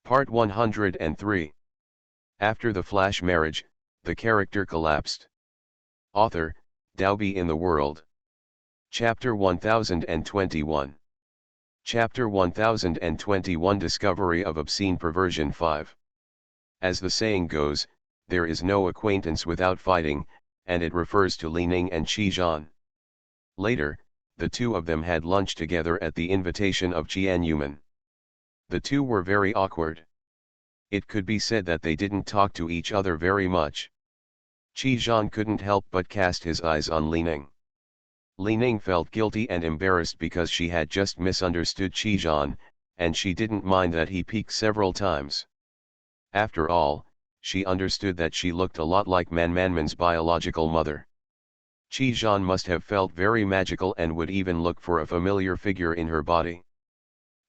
Part 103. After the flash marriage, the character collapsed. Author, Dalby in the World. Chapter 1021. Chapter 1021 Discovery of Obscene Perversion 5. As the saying goes, there is no acquaintance without fighting, and it refers to Li Ning and Qi Zhan. Later, the two of them had lunch together at the invitation of Qian Yuman. The two were very awkward. It could be said that they didn't talk to each other very much. Qi Zhan couldn't help but cast his eyes on Li Ning. Li Ning felt guilty and embarrassed because she had just misunderstood Qi Zhan, and she didn't mind that he peeked several times. After all, she understood that she looked a lot like Manman's biological mother. Qi Zhan must have felt very magical and would even look for a familiar figure in her body.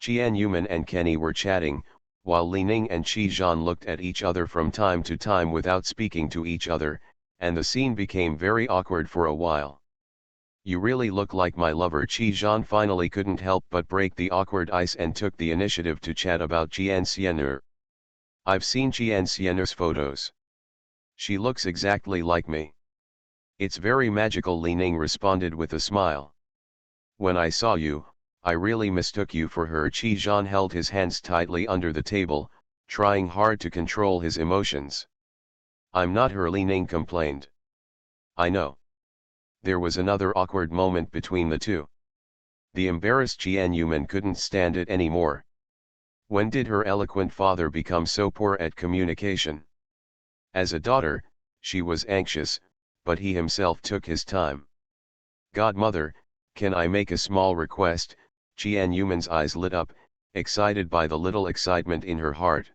Qian Yuman and Kenny were chatting, while Li Ning and Qi Zhan looked at each other from time to time without speaking to each other, and the scene became very awkward for a while. "You really look like my lover." Qi Zhan finally couldn't help but break the awkward ice and took the initiative to chat about Jian Xian'er. "I've seen Jian Xian'er's photos. She looks exactly like me." "It's very magical," Li Ning responded with a smile. "When I saw you, I really mistook you for her." Qi Zhan held his hands tightly under the table, trying hard to control his emotions. "I'm not her," Li Ning complained. "I know." There was another awkward moment between the two. The embarrassed Qian Yuman couldn't stand it anymore. When did her eloquent father become so poor at communication? As a daughter, she was anxious, but he himself took his time. "Godmother, can I make a small request?" Qian Yuman's eyes lit up, excited by the little excitement in her heart.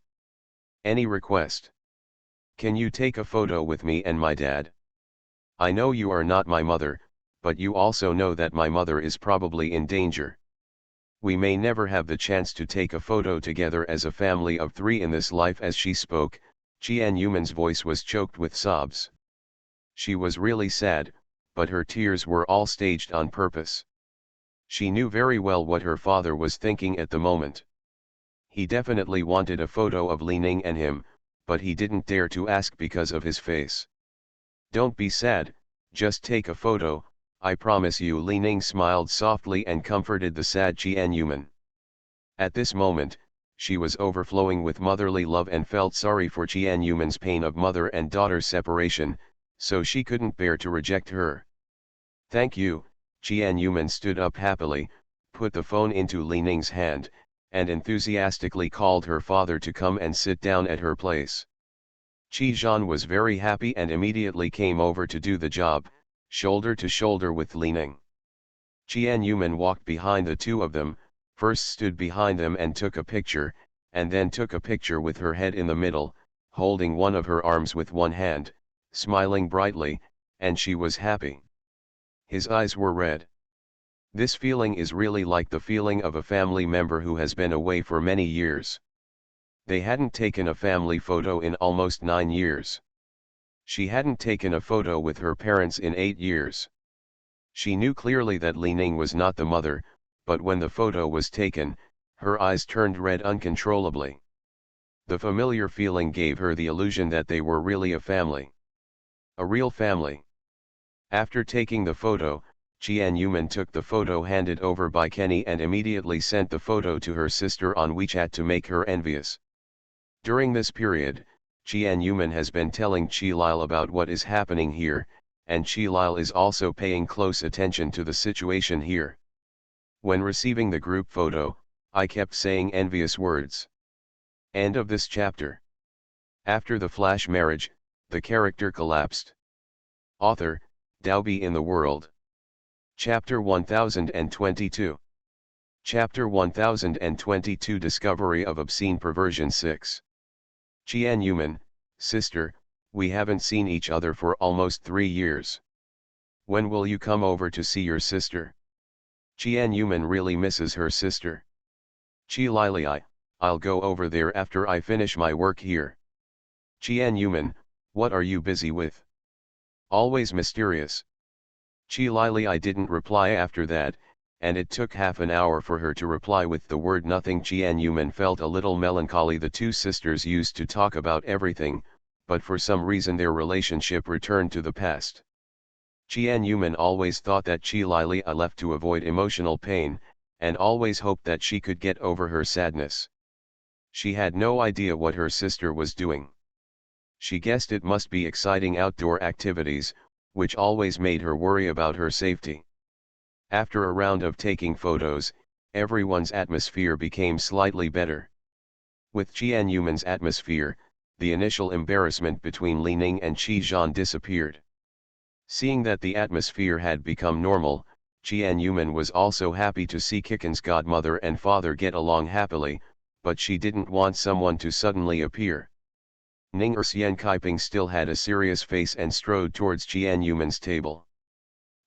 "Any request? Can you take a photo with me and my dad? I know you are not my mother, but you also know that my mother is probably in danger. We may never have the chance to take a photo together as a family of three in this life." As she spoke, Qian Yuman's voice was choked with sobs. She was really sad, but her tears were all staged on purpose. She knew very well what her father was thinking at the moment. He definitely wanted a photo of Li Ning and him, but he didn't dare to ask because of his face. "Don't be sad, just take a photo, I promise you." Li Ning smiled softly and comforted the sad Qian Yuman. At this moment, she was overflowing with motherly love and felt sorry for Qian Yuman's pain of mother and daughter separation, so she couldn't bear to reject her. "Thank you." Qian Yuman stood up happily, put the phone into Li Ning's hand, and enthusiastically called her father to come and sit down at her place. Qi Zhan was very happy and immediately came over to do the job, shoulder to shoulder with Li Ning. Qian Yuman walked behind the two of them, first stood behind them and took a picture, and then took a picture with her head in the middle, holding one of her arms with one hand, smiling brightly, and she was happy. His eyes were red. This feeling is really like the feeling of a family member who has been away for many years. They hadn't taken a family photo in almost 9 years. She hadn't taken a photo with her parents in 8 years. She knew clearly that Li Ning was not the mother, but when the photo was taken, her eyes turned red uncontrollably. The familiar feeling gave her the illusion that they were really a family. A real family. After taking the photo, Qian Yuman took the photo handed over by Kenny and immediately sent the photo to her sister on WeChat to make her envious. During this period, Qian Yuman has been telling Qi Lile about what is happening here, and Qi Lile is also paying close attention to the situation here. When receiving the group photo, I kept saying envious words. End of this chapter. After the flash marriage, the character collapsed. Author, Dalby in the World. Chapter 1022. Chapter 1022 Discovery of Obscene Perversion 6. Qian Yuman, sister, we haven't seen each other for almost 3 years. When will you come over to see your sister? Qian Yuman really misses her sister. Qi Lili, I'll go over there after I finish my work here. Qian Yuman, what are you busy with? Always mysterious. Qi Lili didn't reply after that, and it took half an hour for her to reply with the word nothing. Jian felt a little melancholy. The two sisters used to talk about everything, but for some reason their relationship returned to the past. Jian always thought that Qi Lilia left to avoid emotional pain, and always hoped that she could get over her sadness. She had no idea what her sister was doing. She guessed it must be exciting outdoor activities, which always made her worry about her safety. After a round of taking photos, everyone's atmosphere became slightly better. With Jian atmosphere, the initial embarrassment between Li Ning and Qi Zhan disappeared. Seeing that the atmosphere had become normal, Jian was also happy to see Kiken's godmother and father get along happily, but she didn't want someone to suddenly appear. Ning Xian Kaiping still had a serious face and strode towards Jian table.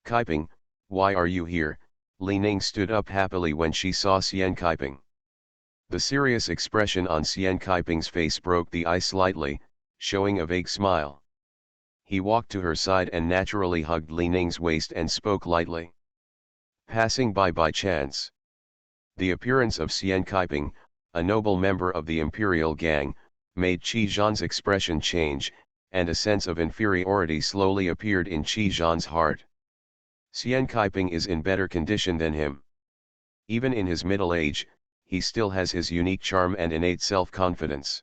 "Kaiping, why are you here?" Li Ning stood up happily when she saw Xian Kaiping. The serious expression on Xian Kaiping's face broke the ice slightly, showing a vague smile. He walked to her side and naturally hugged Li Ning's waist and spoke lightly. "Passing by chance." The appearance of Xian Kaiping, a noble member of the imperial gang, made Qi Zhan's expression change, and a sense of inferiority slowly appeared in Qi Zhan's heart. Xian Kaiping is in better condition than him. Even in his middle age, he still has his unique charm and innate self-confidence.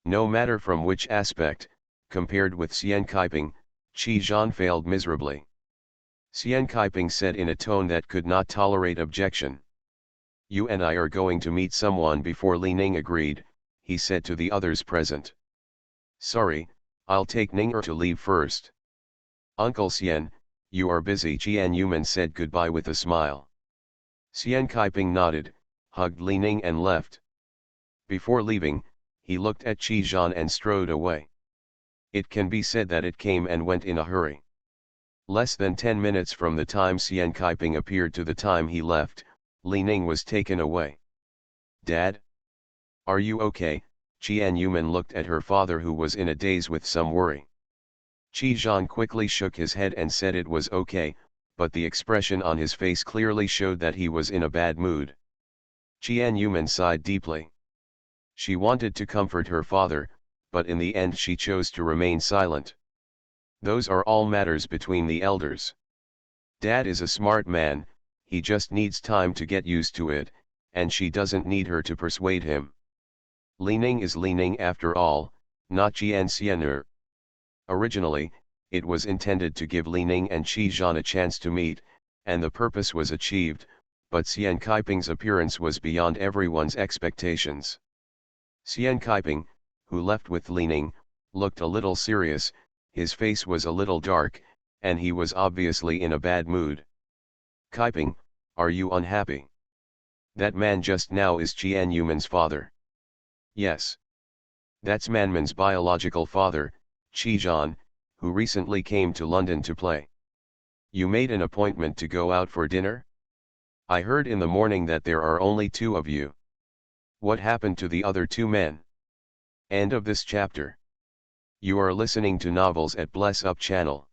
No matter from which aspect, compared with Xian Kaiping, Qi Zhan failed miserably. Xian Kaiping said in a tone that could not tolerate objection. "You and I are going to meet someone." Before Li Ning agreed, he said to the others present. "Sorry, I'll take Ning to leave first." "Uncle Xian, you are busy." Jian said goodbye with a smile. Xian Kaiping nodded, hugged Li Ning and left. Before leaving, he looked at Qi Zhan and strode away. It can be said that it came and went in a hurry. Less than 10 minutes from the time Xian Kaiping appeared to the time he left, Li Ning was taken away. "Dad? Are you okay?" Jian looked at her father, who was in a daze with some worry. Qi Zhan quickly shook his head and said it was okay, but the expression on his face clearly showed that he was in a bad mood. Jian sighed deeply. She wanted to comfort her father, but in the end she chose to remain silent. Those are all matters between the elders. Dad is a smart man, he just needs time to get used to it, and she doesn't need her to persuade him. Li Ning is Li Ning after all, not Jian Xian'er. Originally, it was intended to give Li Ning and Qi Zhan a chance to meet, and the purpose was achieved, but Xian Kaiping's appearance was beyond everyone's expectations. Xian Kaiping, who left with Li Ning, looked a little serious, his face was a little dark, and he was obviously in a bad mood. "Kaiping, are you unhappy? That man just now is Jian father." "Yes. That's Manman's biological father, Qi Zhan, who recently came to London to play." "You made an appointment to go out for dinner? I heard in the morning that there are only 2 of you. What happened to the other 2 men?" End of this chapter. You are listening to Novels at Bless Up channel.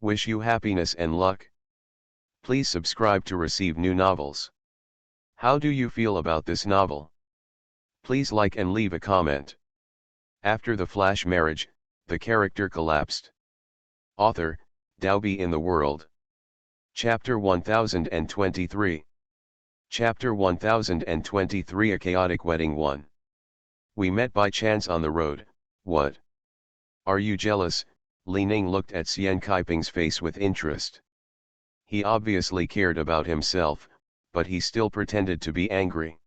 Wish you happiness and luck. Please subscribe to receive new novels. How do you feel about this novel? Please like and leave a comment. After the flash marriage, the character collapsed. Author, Dalby in the World. Chapter 1023. Chapter 1023, A Chaotic Wedding 1. We met by chance on the road. What? Are you jealous? Li Ning looked at Xian Kaiping's face with interest. He obviously cared about himself, but he still pretended to be angry.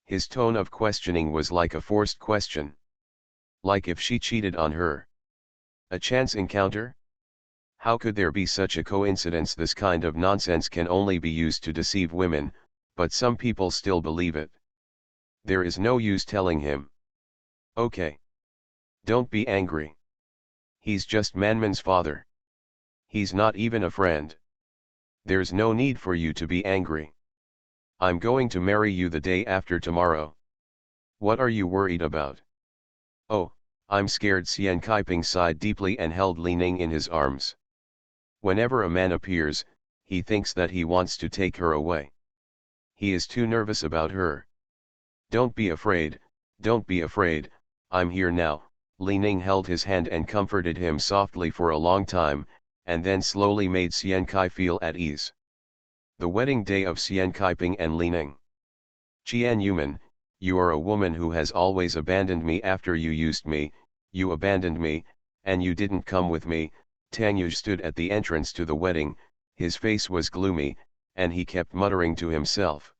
His tone of questioning was like a forced question. Like if she cheated on her. A chance encounter? How could there be such a coincidence? This kind of nonsense can only be used to deceive women, but some people still believe it. There is no use telling him. Okay. Don't be angry. He's just Manman's father. He's not even a friend. There's no need for you to be angry. I'm going to marry you the day after tomorrow. What are you worried about? Oh, I'm scared. Xian Kaiping sighed deeply and held Li Ning in his arms. Whenever a man appears, he thinks that he wants to take her away. He is too nervous about her. Don't be afraid, don't be afraid, I'm here now. Li Ning held his hand and comforted him softly for a long time, and then slowly made Xian Kai feel at ease. The wedding day of Xian Kaiping and Li Ning. Qian Yuman, you are a woman who has always abandoned me after you used me, you abandoned me, and you didn't come with me. Tang Yuj stood at the entrance to the wedding, his face was gloomy, and he kept muttering to himself.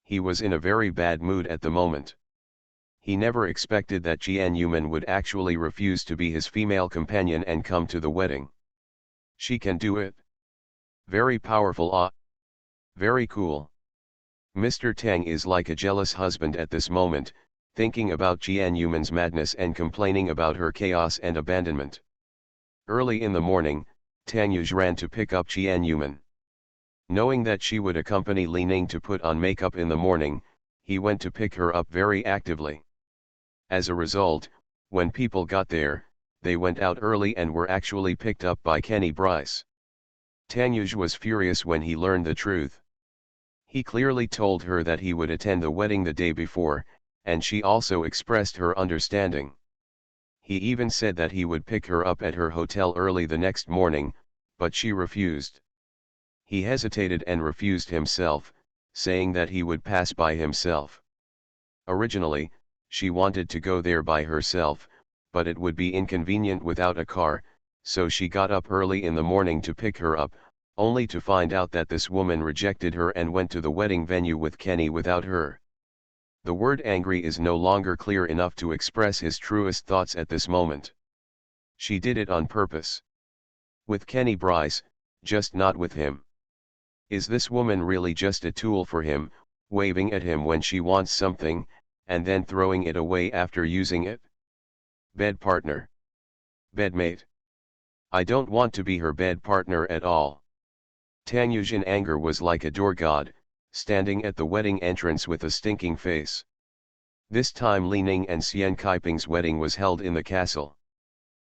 He was in a very bad mood at the moment. He never expected that Jian Yuman would actually refuse to be his female companion and come to the wedding. She can do it. Very powerful. Very cool. Mr. Tang is like a jealous husband at this moment, thinking about Jian Yuman's madness and complaining about her chaos and abandonment. Early in the morning, Tang Yuj ran to pick up Jian Yuman. Knowing that she would accompany Li Ning to put on makeup in the morning, he went to pick her up very actively. As a result, when people got there, they went out early and were actually picked up by Kenny Bryce. Tang Yuj was furious when he learned the truth. He clearly told her that he would attend the wedding the day before, and she also expressed her understanding. He even said that he would pick her up at her hotel early the next morning, but she refused. He hesitated and refused himself, saying that he would pass by himself. Originally, she wanted to go there by herself, but it would be inconvenient without a car, so she got up early in the morning to pick her up, only to find out that this woman rejected her and went to the wedding venue with Kenny without her. The word angry is no longer clear enough to express his truest thoughts at this moment. She did it on purpose. With Kenny Bryce, just not with him. Is this woman really just a tool for him, waving at him when she wants something, and then throwing it away after using it? Bed partner. Bedmate. I don't want to be her bed partner at all. Tang Yuj in anger was like a door god, standing at the wedding entrance with a stinking face. This time Li Ning and Xian Kaiping's wedding was held in the castle.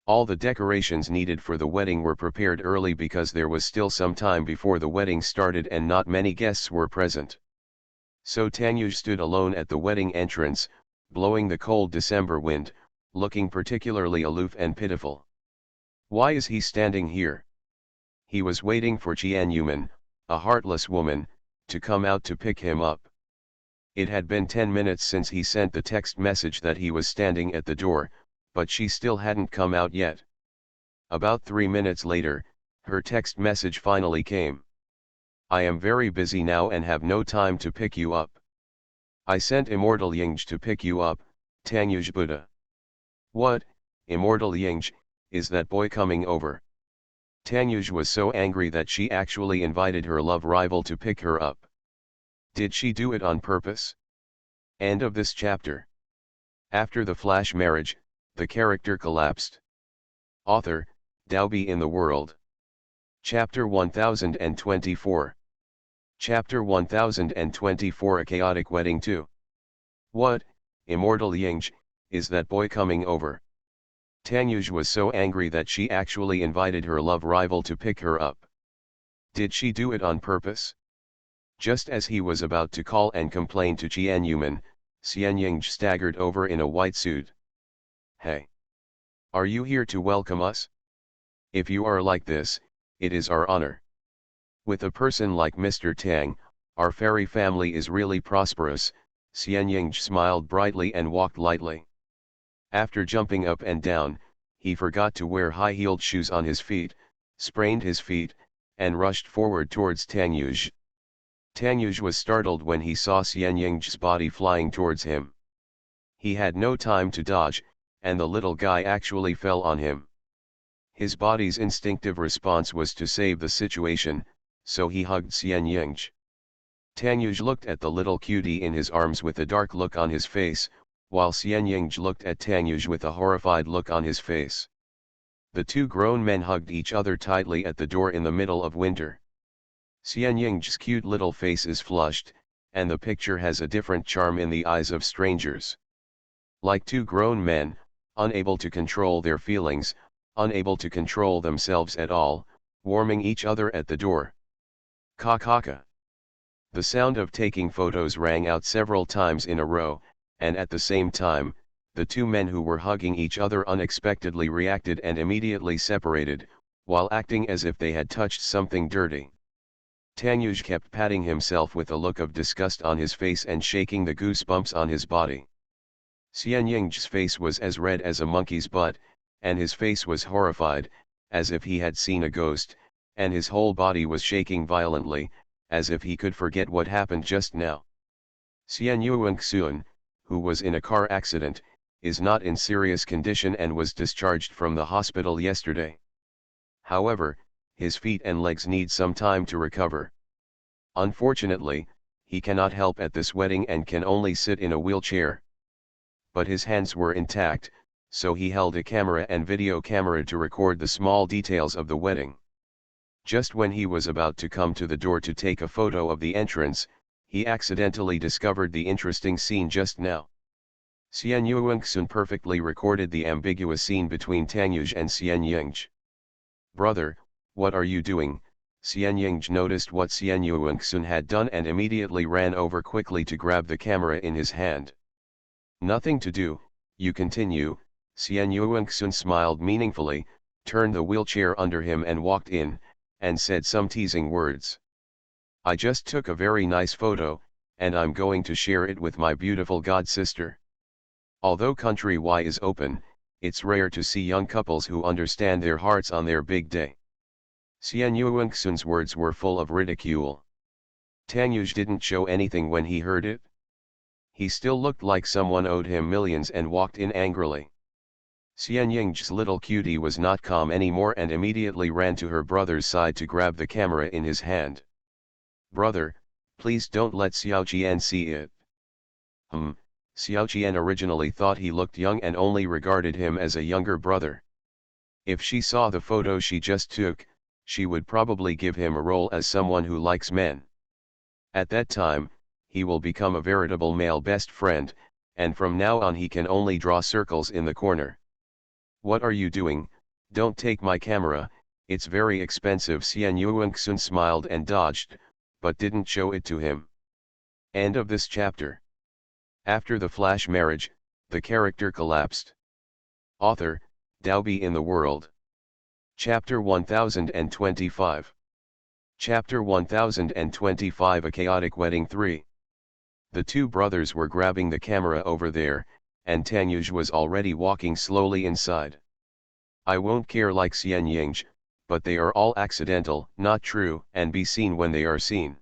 All the decorations needed for the wedding were prepared early because there was still some time before the wedding started and not many guests were present. So Tang Yuj stood alone at the wedding entrance, blowing the cold December wind, looking particularly aloof and pitiful. Why is he standing here? He was waiting for Jian Yuman, a heartless woman, to come out to pick him up. It had been 10 minutes since he sent the text message that he was standing at the door, but she still hadn't come out yet. About 3 minutes later, her text message finally came. I am very busy now and have no time to pick you up. I sent Immortal Yingj to pick you up, Tang Yuj Buddha. What, Immortal Yingj, is that boy coming over? Tang Yuj was so angry that she actually invited her love rival to pick her up. Did she do it on purpose? End of this chapter. After the flash marriage, the character collapsed. Author, Daobi in the World. Chapter 1024. Chapter 1024 A Chaotic Wedding 2. What, Immortal Yingj, is that boy coming over? Tang Yuj was so angry that she actually invited her love rival to pick her up. Did she do it on purpose? Just as he was about to call and complain to Jian Yuman, Xian Yingj staggered over in a white suit. Hey! Are you here to welcome us? If you are like this, it is our honor. With a person like Mr. Tang, our fairy family is really prosperous. Xian Yingj smiled brightly and walked lightly. After jumping up and down, he forgot to wear high-heeled shoes on his feet, sprained his feet, and rushed forward towards Tang Yuj. Tang Yuj was startled when he saw Xian Yingj's body flying towards him. He had no time to dodge, and the little guy actually fell on him. His body's instinctive response was to save the situation, so he hugged Xian Yingj. Tang Yuj looked at the little cutie in his arms with a dark look on his face, while Xian Yingj looked at Tang Yuj with a horrified look on his face. The two grown men hugged each other tightly at the door in the middle of winter. Xian Yingj's cute little face is flushed, and the picture has a different charm in the eyes of strangers. Like two grown men, unable to control their feelings, unable to control themselves at all, warming each other at the door. Kakaka. The sound of taking photos rang out several times in a row, and at the same time, the two men who were hugging each other unexpectedly reacted and immediately separated, while acting as if they had touched something dirty. Tanyuj kept patting himself with a look of disgust on his face and shaking the goosebumps on his body. Xianying's face was as red as a monkey's butt, and his face was horrified, as if he had seen a ghost, and his whole body was shaking violently, as if he could forget what happened just now. Xianyuengxun, who was in a car accident, is not in serious condition and was discharged from the hospital yesterday. However, his feet and legs need some time to recover. Unfortunately, he cannot help at this wedding and can only sit in a wheelchair. But his hands were intact, so he held a camera and video camera to record the small details of the wedding. Just when he was about to come to the door to take a photo of the entrance, he accidentally discovered the interesting scene just now. Xianyuengxun perfectly recorded the ambiguous scene between Tanyuj and Xianying. "Brother, what are you doing?" Xianying noticed what Xianyuengxun had done and immediately ran over quickly to grab the camera in his hand. "Nothing to do, you continue." Xianyuengxun smiled meaningfully, turned the wheelchair under him and walked in, and said some teasing words. "I just took a very nice photo, and I'm going to share it with my beautiful god sister." Although country Y is open, it's rare to see young couples who understand their hearts on their big day. Xianyuengxun's words were full of ridicule. Tanyuj didn't show anything when he heard it. He still looked like someone owed him millions and walked in angrily. Xianying's little cutie was not calm anymore and immediately ran to her brother's side to grab the camera in his hand. "Brother, please don't let Xiaoqian see it." Xiaoqian originally thought he looked young and only regarded him as a younger brother. If she saw the photo she just took, she would probably give him a role as someone who likes men. At that time, he will become a veritable male best friend, and from now on he can only draw circles in the corner. "What are you doing? Don't take my camera, it's very expensive." Xianyuengxun smiled and dodged, but didn't show it to him. End of this chapter. After the flash marriage, the character collapsed. Author, Daobi in the World. Chapter 1025. Chapter 1025 A Chaotic Wedding 3. The two brothers were grabbing the camera over there, and Tanyuj was already walking slowly inside. "I won't care like Xianying, but they are all accidental, not true, and be seen when they are seen."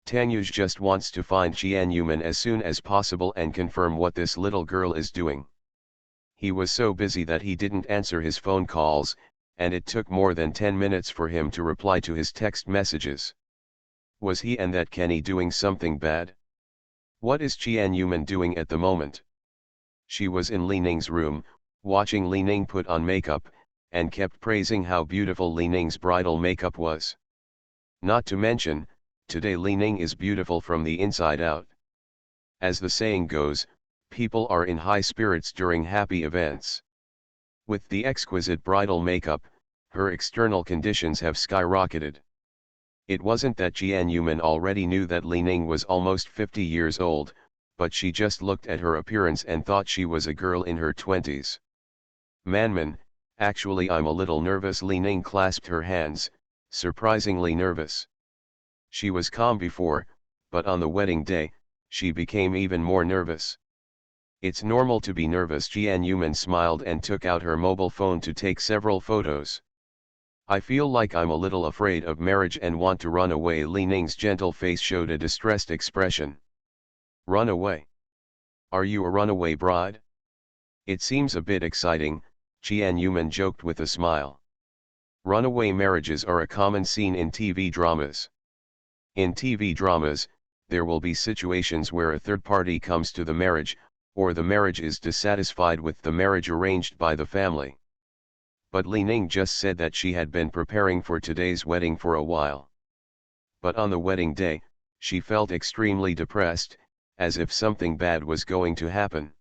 Tanyuj just wants to find Xianyuman as soon as possible and confirm what this little girl is doing. He was so busy that he didn't answer his phone calls, and it took more than 10 minutes for him to reply to his text messages. Was he and that Kenny doing something bad? What is Xianyuman doing at the moment? She was in Li Ning's room, watching Li Ning put on makeup, and kept praising how beautiful Li Ning's bridal makeup was. Not to mention, today Li Ning is beautiful from the inside out. As the saying goes, people are in high spirits during happy events. With the exquisite bridal makeup, her external conditions have skyrocketed. It wasn't that Xianyuman already knew that Li Ning was almost 50 years old, but she just looked at her appearance and thought she was a girl in her 20s. "Manman, actually I'm a little nervous." Li Ning clasped her hands, surprisingly nervous. She was calm before, but on the wedding day, she became even more nervous. "It's normal to be nervous." Xianyuman smiled and took out her mobile phone to take several photos. "I feel like I'm a little afraid of marriage and want to run away." Li Ning's gentle face showed a distressed expression. "Run away? Are you a runaway bride? It seems a bit exciting," Xianyuman joked with a smile. Runaway marriages are a common scene in TV dramas. In TV dramas, there will be situations where a third party comes to the marriage, or the marriage is dissatisfied with the marriage arranged by the family. But Li Ning just said that she had been preparing for today's wedding for a while. But on the wedding day, she felt extremely depressed, as if something bad was going to happen.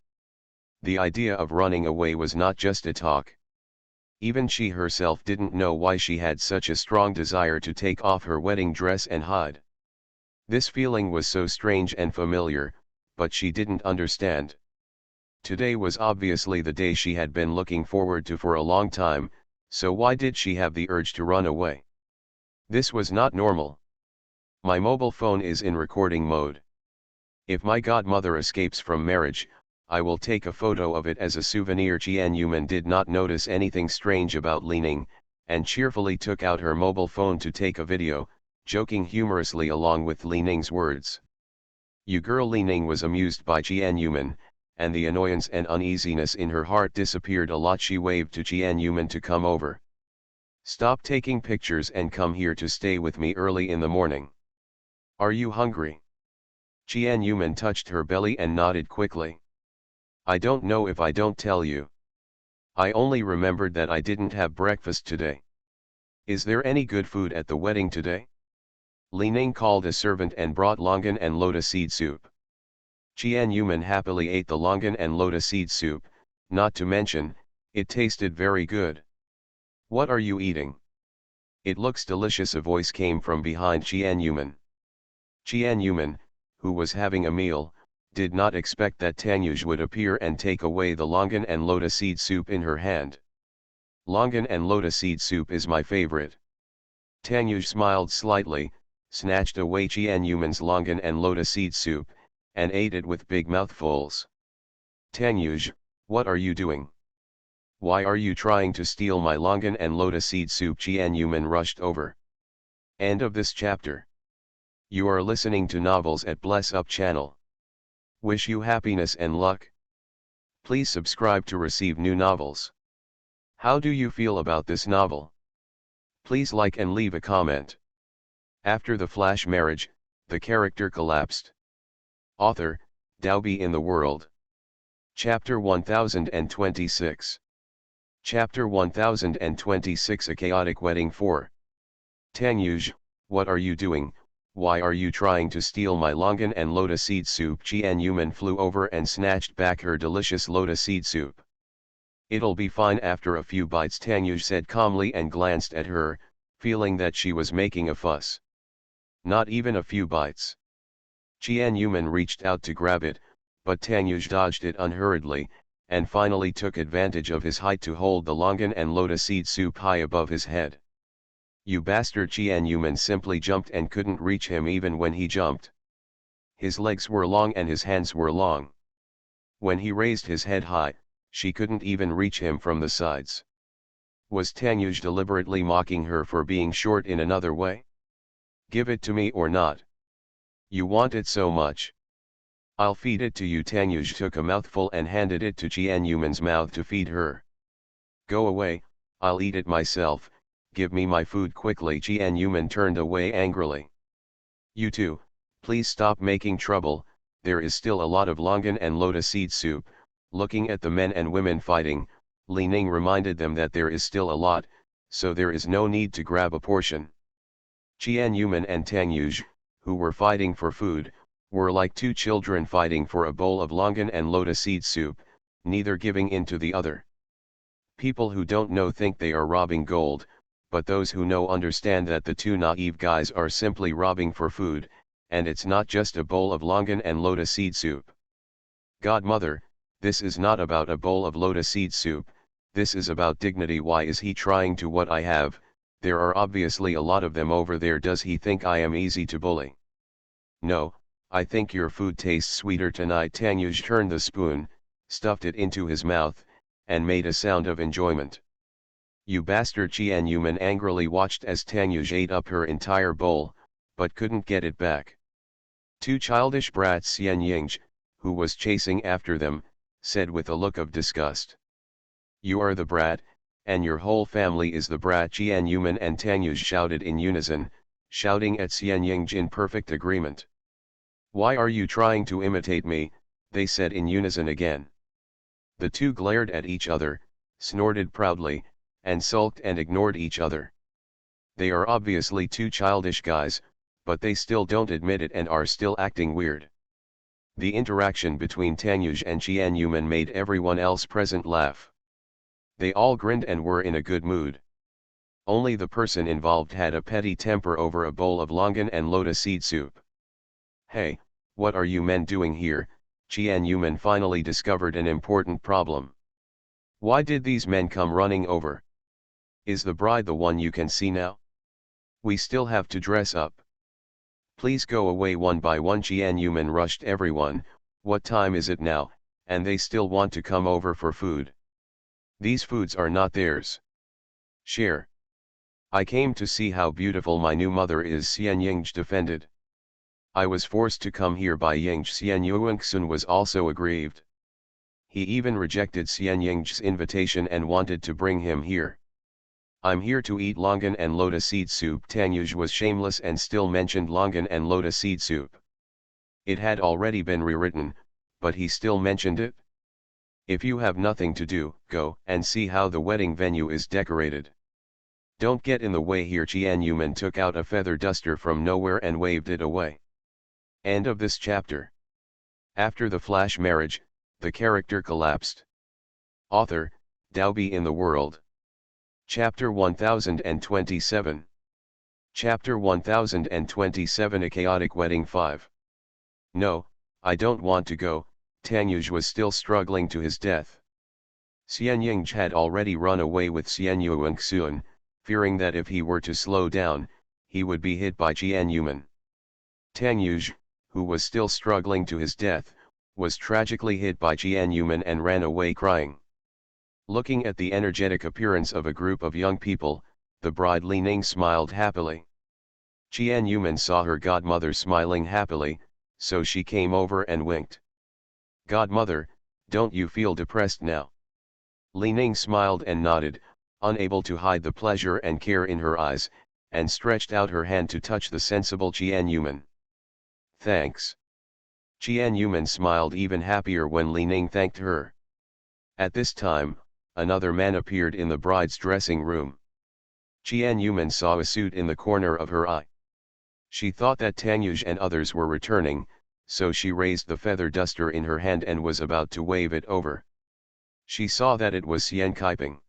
The idea of running away was not just a talk. Even she herself didn't know why she had such a strong desire to take off her wedding dress and hide. This feeling was so strange and familiar, but she didn't understand. Today was obviously the day she had been looking forward to for a long time, so why did she have the urge to run away? This was not normal. My mobile phone is in recording mode. If my godmother escapes from marriage, I will take a photo of it as a souvenir. Jian did not notice anything strange about Li Ning, and cheerfully took out her mobile phone to take a video, joking humorously along with Li Ning's words. You girl. Li Ning was amused by Jian, and the annoyance and uneasiness in her heart disappeared a lot. She waved to Jian to come over. Stop taking pictures and come here to stay with me early in the morning. Are you hungry? Jian touched her belly and nodded quickly. I don't know if I don't tell you. I only remembered that I didn't have breakfast today. Is there any good food at the wedding today? Li Ning called a servant and brought longan and lotus seed soup. Jian happily ate the longan and lotus seed soup, not to mention, it tasted very good. What are you eating? It looks delicious. A voice came from behind Jian. Jian, who was having a meal, did not expect that Tanyuj would appear and take away the longan and lotus seed soup in her hand. Longan and lotus seed soup is my favorite. Tanyuj smiled slightly, snatched away Jian's longan and lotus seed soup, and ate it with big mouthfuls. Tanyuj, what are you doing? Why are you trying to steal my longan and lotus seed soup? Jian rushed over. End of this chapter. You are listening to Novels at Bless Up channel. Wish you happiness and luck. Please subscribe to receive new novels. How do you feel about this novel? Please like and leave a comment. After the flash marriage, the character collapsed. Author, Daobi in the World. Chapter 1026. Chapter 1026. A Chaotic Wedding 4. Tanyuj, what are you doing? Why are you trying to steal my longan and lotus seed soup? Jian flew over and snatched back her delicious lotus seed soup. It'll be fine after a few bites, Tanyuj said calmly and glanced at her, feeling that she was making a fuss. Not even a few bites. Jian reached out to grab it, but Tanyuj dodged it unhurriedly, and finally took advantage of his height to hold the longan and lotus seed soup high above his head. You bastard! Jian simply jumped and couldn't reach him even when he jumped. His legs were long and his hands were long. When he raised his head high, she couldn't even reach him from the sides. Was Tanyuj deliberately mocking her for being short in another way? Give it to me or not. You want it so much. I'll feed it to you. Tanyuj took a mouthful and handed it to Jian's mouth to feed her. Go away, I'll eat it myself, give me my food quickly. Jian turned away angrily. You two, please stop making trouble, there is still a lot of longan and lotus seed soup. Looking at the men and women fighting, Li Ning reminded them that there is still a lot, so there is no need to grab a portion. Jian and Tanyuj, who were fighting for food, were like two children fighting for a bowl of longan and lotus seed soup, neither giving in to the other. People who don't know think they are robbing gold, but those who know understand that the two naive guys are simply robbing for food, and it's not just a bowl of longan and lotus seed soup. Godmother, this is not about a bowl of lotus seed soup, this is about dignity. Why is he trying to what I have? There are obviously a lot of them over there. Does he think I am easy to bully? No, I think your food tastes sweeter tonight. Tanyuj turned the spoon, stuffed it into his mouth, and made a sound of enjoyment. You bastard! Jian angrily watched as Tanyuj ate up her entire bowl, but couldn't get it back. Two childish brats. Xianying, who was chasing after them, said with a look of disgust. You are the brat, and your whole family is the brat. Jian and Tanyuj shouted in unison, shouting at Xianying in perfect agreement. Why are you trying to imitate me? They said in unison again. The two glared at each other, snorted proudly, and sulked and ignored each other. They are obviously two childish guys, but they still don't admit it and are still acting weird. The interaction between Tanyuj and Jian made everyone else present laugh. They all grinned and were in a good mood. Only the person involved had a petty temper over a bowl of longan and lotus seed soup. Hey, what are you men doing here? Qian Yuman finally discovered an important problem. Why did these men come running over? Is the bride the one you can see now? We still have to dress up. Please go away one by one. Qian Yuman rushed everyone. What time is it now, and they still want to come over for food? These foods are not theirs. Share. I came to see how beautiful my new mother is, Xian Yingzhi defended. I was forced to come here by Yingzhi. Xian Yuanxun was also aggrieved. He even rejected Xian Yingzhi's invitation and wanted to bring him here. I'm here to eat longan and lotus seed soup. Tang Yuzhi was shameless and still mentioned longan and lotus seed soup. It had already been rewritten, but he still mentioned it. If you have nothing to do, go and see how the wedding venue is decorated. Don't get in the way here. Qian Yuman took out a feather duster from nowhere and waved it away. End of this chapter. After the flash marriage, the character collapsed. Author, Daobi in the World. Chapter 1027. Chapter 1027. A Chaotic Wedding 5. No, I don't want to go. Tang Yuzhi was still struggling to his death. Xian Yingzhi had already run away with Xian Yuanxun, fearing that if he were to slow down, he would be hit by Qian Yuman. Tang Yuzhi, who was still struggling to his death, was tragically hit by Qian Yuman and ran away crying. Looking at the energetic appearance of a group of young people, the bride Li Ning smiled happily. Qian Yuman saw her godmother smiling happily, so she came over and winked. Godmother, don't you feel depressed now? Li Ning smiled and nodded, unable to hide the pleasure and care in her eyes, and stretched out her hand to touch the sensible Qian Yuman. Thanks. Qian Yuman smiled even happier when Li Ning thanked her. At this time, another man appeared in the bride's dressing room. Qian Yuman saw a suit in the corner of her eye. She thought that Tang Yuzhi and others were returning, so she raised the feather duster in her hand and was about to wave it over. She saw that it was Xian Kaiping.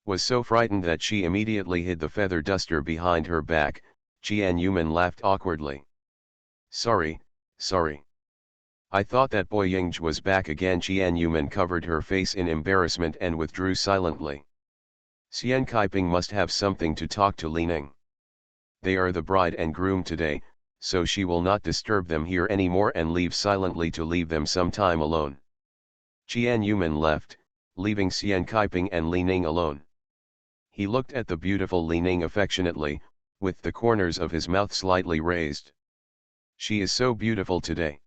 Was so frightened that she immediately hid the feather duster behind her back. Qian Yuman laughed awkwardly. Sorry. I thought that boy Yingzhi was back again. Qian Yuman covered her face in embarrassment and withdrew silently. Xian Kaiping must have something to talk to Li Ning. They are the bride and groom today, so she will not disturb them here anymore and leave silently to leave them some time alone. Qian Yuman left, leaving Xian Kaiping and Li Ning alone. He looked at the beautiful Li Ning affectionately, with the corners of his mouth slightly raised. She is so beautiful today.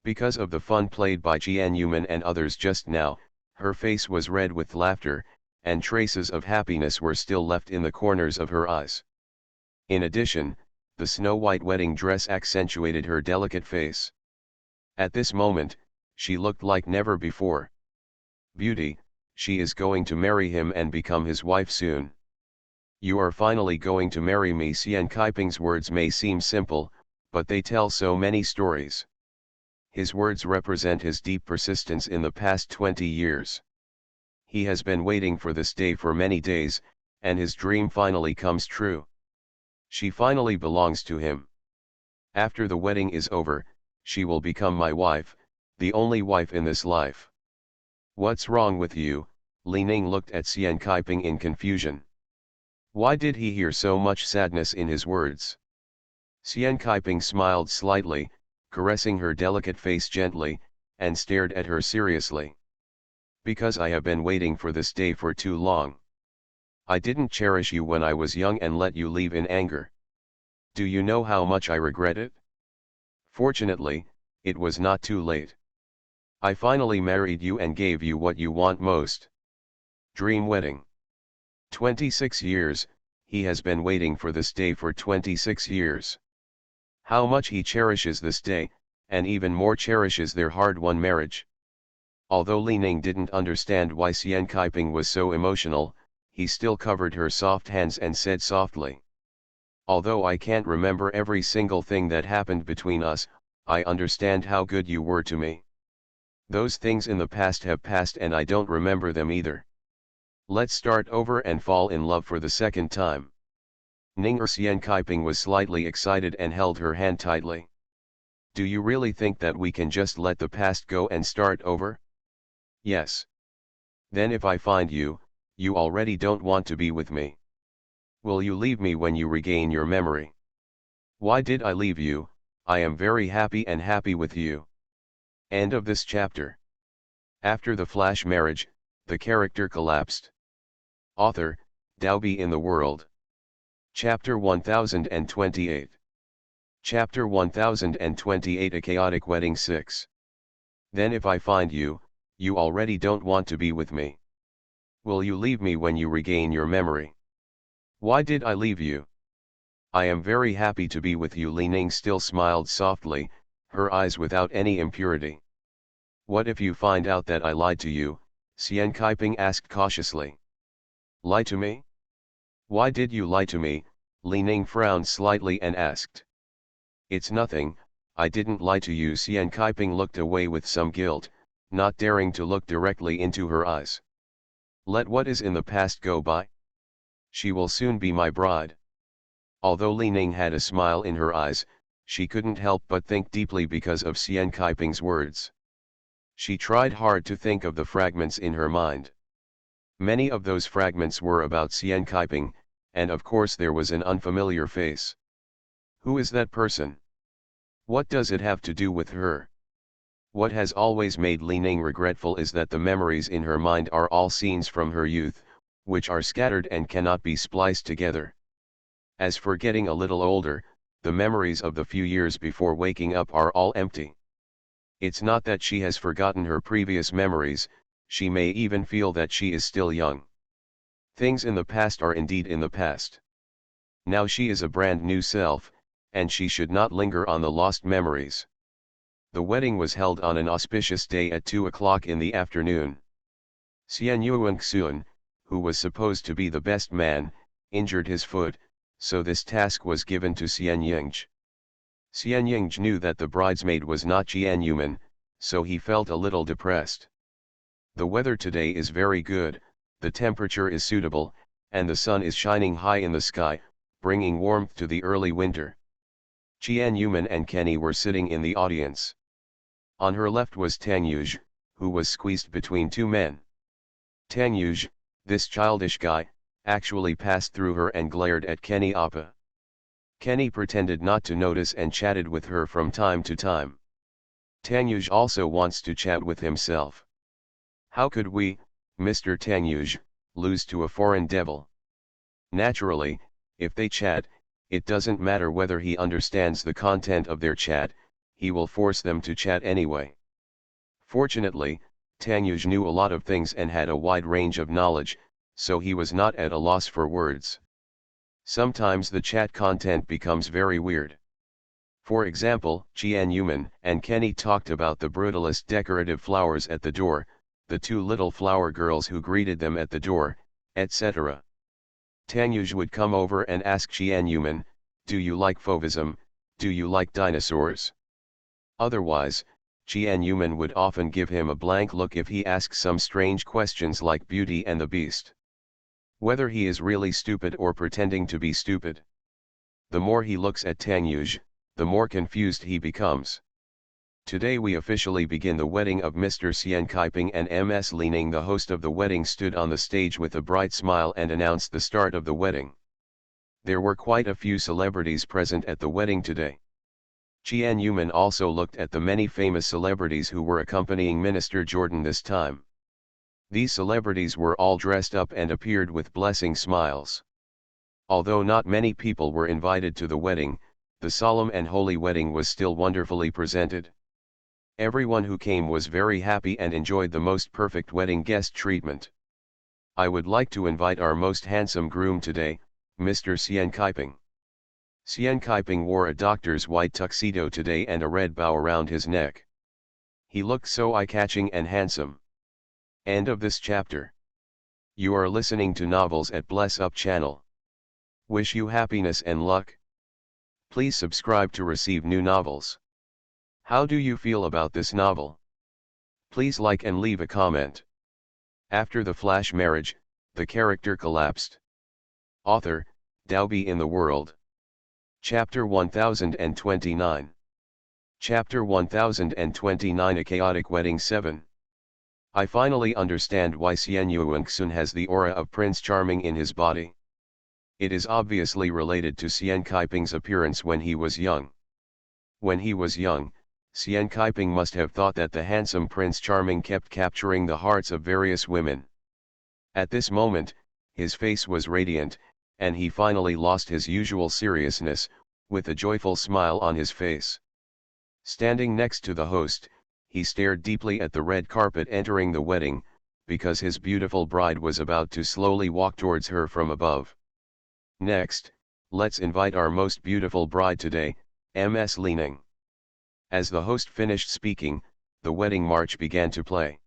Because of the fun played by Qian Yuman and others just now, her face was red with laughter, and traces of happiness were still left in the corners of her eyes. In addition, the snow-white wedding dress accentuated her delicate face. At this moment, she looked like never before. Beauty, she is going to marry him and become his wife soon. You are finally going to marry me. Xian Kaiping's words may seem simple, but they tell so many stories. His words represent his deep persistence in the past 20 years. He has been waiting for this day for many days, and his dream finally comes true. She finally belongs to him. After the wedding is over, she will become my wife, the only wife in this life. What's wrong with you? Li Ning looked at Xian Kaiping in confusion. Why did he hear so much sadness in his words? Xian Kaiping smiled slightly, caressing her delicate face gently, and stared at her seriously. Because I have been waiting for this day for too long. I didn't cherish you when I was young and let you leave in anger. Do you know how much I regret it? Fortunately, it was not too late. I finally married you and gave you what you want most. Dream wedding. 26 years, he has been waiting for this day for 26 years. How much he cherishes this day, and even more cherishes their hard-won marriage. Although Li Ning didn't understand why Xian Kaiping was so emotional, he still covered her soft hands and said softly. Although I can't remember every single thing that happened between us, I understand how good you were to me. Those things in the past have passed and I don't remember them either. Let's start over and fall in love for the second time. Ning Xian Kaiping was slightly excited and held her hand tightly. Do you really think that we can just let the past go and start over? Yes. Then if I find you, you already don't want to be with me. Will you leave me when you regain your memory? Why did I leave you? I am very happy with you. End of this chapter. After the flash marriage, the character collapsed. Author, Daobi in the World. Chapter 1028. Chapter 1028 A Chaotic Wedding 6. Then if I find you, you already don't want to be with me. Will you leave me when you regain your memory? Why did I leave you? I am very happy to be with you. Li Ning still smiled softly, her eyes without any impurity. What if you find out that I lied to you? Xian Kaiping asked cautiously. Lie to me? Why did you lie to me? Li Ning frowned slightly and asked. It's nothing, I didn't lie to you. Xian Kaiping looked away with some guilt, not daring to look directly into her eyes. Let what is in the past go by. She will soon be my bride. Although Li Ning had a smile in her eyes, she couldn't help but think deeply because of Xian Kaiping's words. She tried hard to think of the fragments in her mind. Many of those fragments were about Xian Kaiping, and of course there was an unfamiliar face. Who is that person? What does it have to do with her? What has always made Li Ning regretful is that the memories in her mind are all scenes from her youth, which are scattered and cannot be spliced together. As for getting a little older, the memories of the few years before waking up are all empty. It's not that she has forgotten her previous memories, she may even feel that she is still young. Things in the past are indeed in the past. Now she is a brand new self, and she should not linger on the lost memories. The wedding was held on an auspicious day at 2 o'clock in the afternoon. Xian Yuanxuan, who was supposed to be the best man, injured his foot, so this task was given to Xian Yingzhi. Xian Yingzhi knew that the bridesmaid was not Jian Yuman, so he felt a little depressed. The weather today is very good, the temperature is suitable, and the sun is shining high in the sky, bringing warmth to the early winter. Jian Yuman and Kenny were sitting in the audience. On her left was Tang Yuzhi, who was squeezed between two men. Tang Yuzhi, this childish guy, actually passed through her and glared at Kenny Appa. Kenny pretended not to notice and chatted with her from time to time. Tang Yuzhi also wants to chat with himself. How could we, Mr. Tang Yuzhi, lose to a foreign devil? Naturally, if they chat, it doesn't matter whether he understands the content of their chat, he will force them to chat anyway. Fortunately, Tang Yuzhi knew a lot of things and had a wide range of knowledge, so he was not at a loss for words. Sometimes the chat content becomes very weird. For example, Jian Yuman and Kenny talked about the brutalist decorative flowers at the door, the two little flower girls who greeted them at the door, etc. Tang Yuzhi would come over and ask Jian Yuman, do you like fauvism, do you like dinosaurs? Otherwise, Jian Yuman would often give him a blank look if he asks some strange questions like Beauty and the Beast. Whether he is really stupid or pretending to be stupid. The more he looks at Tang Yuzhi, the more confused he becomes. Today we officially begin the wedding of Mr. Xian Kaiping and Ms. Li Ning. The host of the wedding stood on the stage with a bright smile and announced the start of the wedding. There were quite a few celebrities present at the wedding today. Jian Yuman also looked at the many famous celebrities who were accompanying Minister Jordan this time. These celebrities were all dressed up and appeared with blessing smiles. Although not many people were invited to the wedding, the solemn and holy wedding was still wonderfully presented. Everyone who came was very happy and enjoyed the most perfect wedding guest treatment. I would like to invite our most handsome groom today, Mr. Xian Kaiping. Xian Kaiping wore a doctor's white tuxedo today and a red bow around his neck. He looked so eye-catching and handsome. End of this chapter. You are listening to Novels at Bless Up channel. Wish you happiness and luck. Please subscribe to receive new novels. How do you feel about this novel? Please like and leave a comment. After the flash marriage, the character collapsed. Author, Dalby in the World. Chapter 1029. Chapter 1029 A Chaotic Wedding 7. I finally understand why Xian Yuanxun has the aura of Prince Charming in his body. It is obviously related to Xian Kaiping's appearance when he was young. When he was young, Xian Kaiping must have thought that the handsome Prince Charming kept capturing the hearts of various women. At this moment, his face was radiant, and he finally lost his usual seriousness, with a joyful smile on his face. Standing next to the host, he stared deeply at the red carpet entering the wedding, because his beautiful bride was about to slowly walk towards her from above. Next, let's invite our most beautiful bride today, Ms. Li Ning. As the host finished speaking, the wedding march began to play.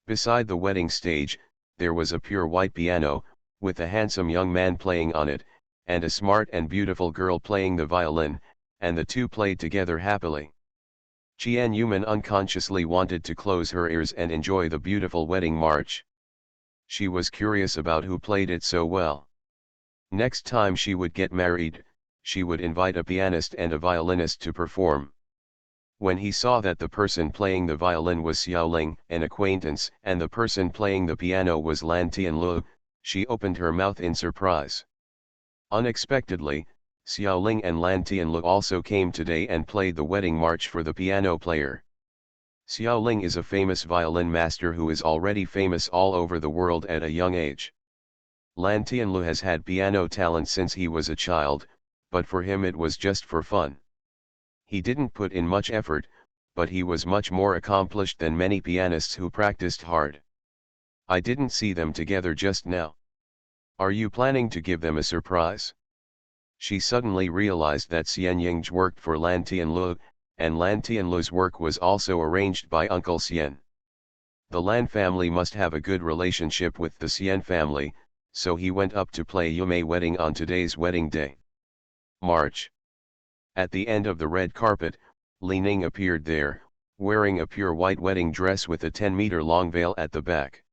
Beside the wedding stage, there was a pure white piano, with a handsome young man playing on it, and a smart and beautiful girl playing the violin, and the two played together happily. Qian Yuman unconsciously wanted to close her ears and enjoy the beautiful wedding march. She was curious about who played it so well. Next time she would get married, she would invite a pianist and a violinist to perform. When he saw that the person playing the violin was Xiaoling, an acquaintance, and the person playing the piano was Lan Tianlu, she opened her mouth in surprise. Unexpectedly, Xiaoling and Lan Tianlu also came today and played the wedding march for the piano player. Xiaoling is a famous violin master who is already famous all over the world at a young age. Lan Tianlu has had piano talent since he was a child, but for him it was just for fun. He didn't put in much effort, but he was much more accomplished than many pianists who practiced hard. I didn't see them together just now. Are you planning to give them a surprise? She suddenly realized that Xian Yingzhe worked for Lan Tianlu, and Lan Tianlu's work was also arranged by Uncle Xian. The Lan family must have a good relationship with the Xian family, so he went up to play Yume wedding on today's wedding day. March. At the end of the red carpet, Li Ning appeared there, wearing a pure white wedding dress with a 10-meter-long veil at the back.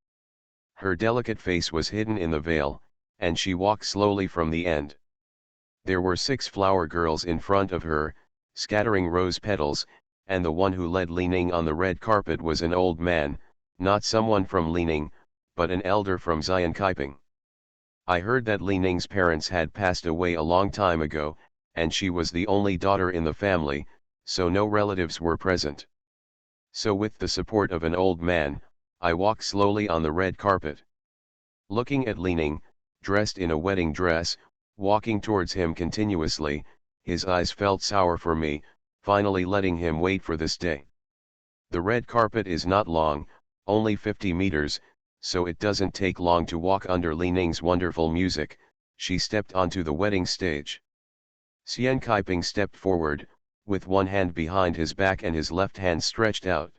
Her delicate face was hidden in the veil, and she walked slowly from the end. There were 6 flower girls in front of her, scattering rose petals, and the one who led Li Ning on the red carpet was an old man, not someone from Li Ning, but an elder from Xian Kaiping. I heard that Li Ning's parents had passed away a long time ago, and she was the only daughter in the family, so no relatives were present. So with the support of an old man, I walked slowly on the red carpet. Looking at Li Ning, dressed in a wedding dress, walking towards him continuously, his eyes felt sour for me, finally letting him wait for this day. The red carpet is not long, only 50 meters, so it doesn't take long to walk under Li Ning's wonderful music. She stepped onto the wedding stage. Xian Kaiping stepped forward, with one hand behind his back and his left hand stretched out.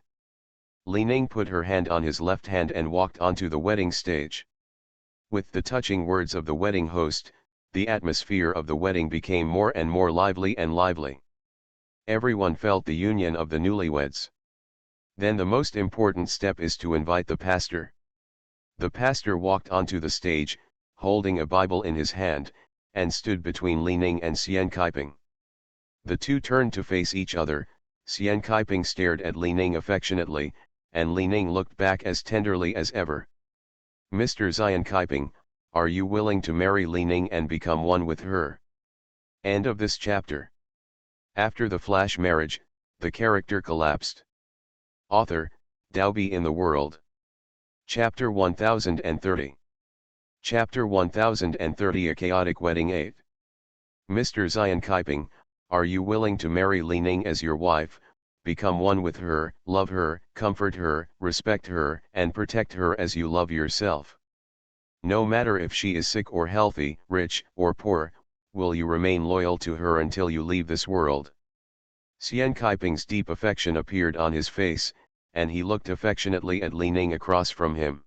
Li Ning put her hand on his left hand and walked onto the wedding stage. With the touching words of the wedding host, the atmosphere of the wedding became more and more lively and lively. Everyone felt the union of the newlyweds. Then the most important step is to invite the pastor. The pastor walked onto the stage, holding a Bible in his hand, and stood between Li Ning and Xian Kaiping. The two turned to face each other. Xian Kaiping stared at Li Ning affectionately, and Li Ning looked back as tenderly as ever. Mr. Xian Kaiping, are you willing to marry Li Ning and become one with her? End of this chapter. After the flash marriage, the character collapsed. Author, Dalby in the World. Chapter 1030. Chapter 1030 A Chaotic Wedding 8. Mr. Xian Kaiping, are you willing to marry Li Ning as your wife, become one with her, love her, comfort her, respect her, and protect her as you love yourself? No matter if she is sick or healthy, rich or poor, will you remain loyal to her until you leave this world? Xian Kaiping's deep affection appeared on his face, and he looked affectionately at Li Ning across from him.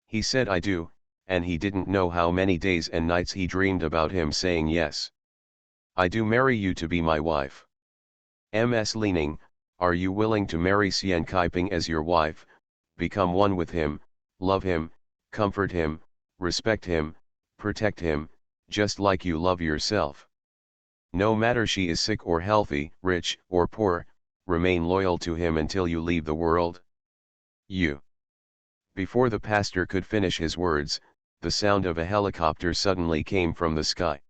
He said I do, and he didn't know how many days and nights he dreamed about him saying yes. I do marry you to be my wife. Ms. Li Ning, are you willing to marry Xian Kaiping as your wife, become one with him, love him, comfort him, respect him, protect him, just like you love yourself. No matter she is sick or healthy, rich or poor, remain loyal to him until you leave the world. You. Before the pastor could finish his words, the sound of a helicopter suddenly came from the sky.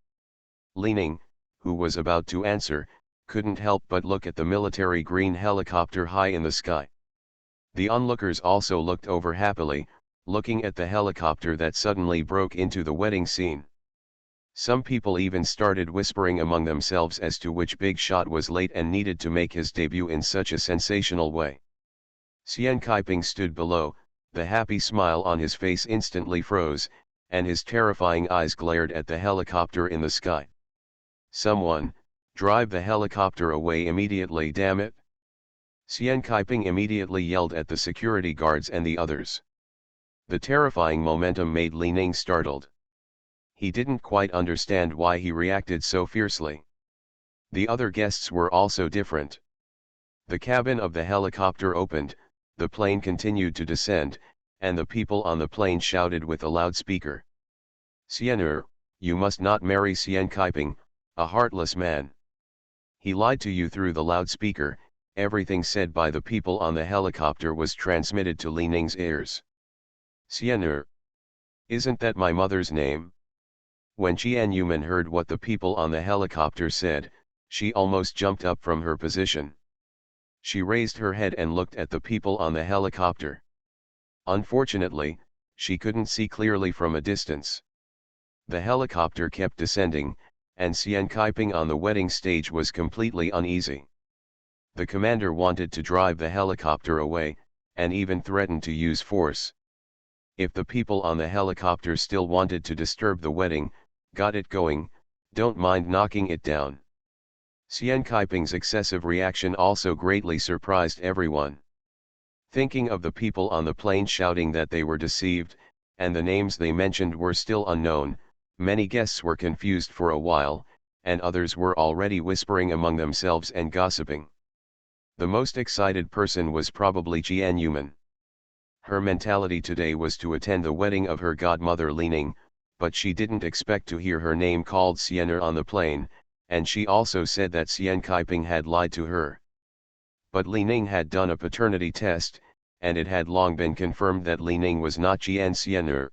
Li Ning, who was about to answer, couldn't help but look at the military green helicopter high in the sky. The onlookers also looked over happily, looking at the helicopter that suddenly broke into the wedding scene. Some people even started whispering among themselves as to which big shot was late and needed to make his debut in such a sensational way. Xian Kaiping stood below, the happy smile on his face instantly froze, and his terrifying eyes glared at the helicopter in the sky. Someone, drive the helicopter away immediately, damn it! Xian Kaiping immediately yelled at the security guards and the others. The terrifying momentum made Li Ning startled. He didn't quite understand why he reacted so fiercely. The other guests were also different. The cabin of the helicopter opened, the plane continued to descend, and the people on the plane shouted with a loudspeaker. Xian'er, you must not marry Xian Kaiping, a heartless man. He lied to you through the loudspeaker. Everything said by the people on the helicopter was transmitted to Li Ning's ears. Xian'er. Isn't that my mother's name? When Qian Yuman heard what the people on the helicopter said, she almost jumped up from her position. She raised her head and looked at the people on the helicopter. Unfortunately, she couldn't see clearly from a distance. The helicopter kept descending, and Xian Kaiping on the wedding stage was completely uneasy. The commander wanted to drive the helicopter away, and even threatened to use force. If the people on the helicopter still wanted to disturb the wedding, got it going, don't mind knocking it down. Xian Kaiping's excessive reaction also greatly surprised everyone. Thinking of the people on the plane shouting that they were deceived, and the names they mentioned were still unknown, many guests were confused for a while, and others were already whispering among themselves and gossiping. The most excited person was probably Qian Yuman. Her mentality today was to attend the wedding of her godmother Li Ning, but she didn't expect to hear her name called Xian'er on the plane, and she also said that Xian Kaiping had lied to her. But Li Ning had done a paternity test, and it had long been confirmed that Li Ning was not Qian Xian'er.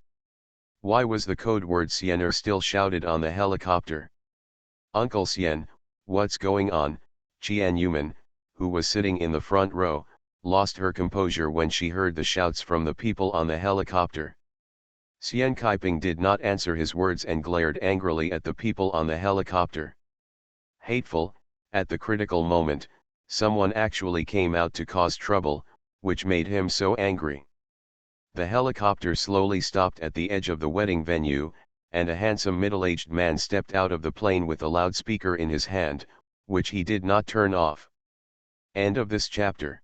Why was the code word Xian'er still shouted on the helicopter? Uncle Xian, what's going on? Qian Yuman, who was sitting in the front row, lost her composure when she heard the shouts from the people on the helicopter. Xian Kaiping did not answer his words and glared angrily at the people on the helicopter. Hateful, at the critical moment, someone actually came out to cause trouble, which made him so angry. The helicopter slowly stopped at the edge of the wedding venue, and a handsome middle-aged man stepped out of the plane with a loudspeaker in his hand, which he did not turn off. End of this chapter.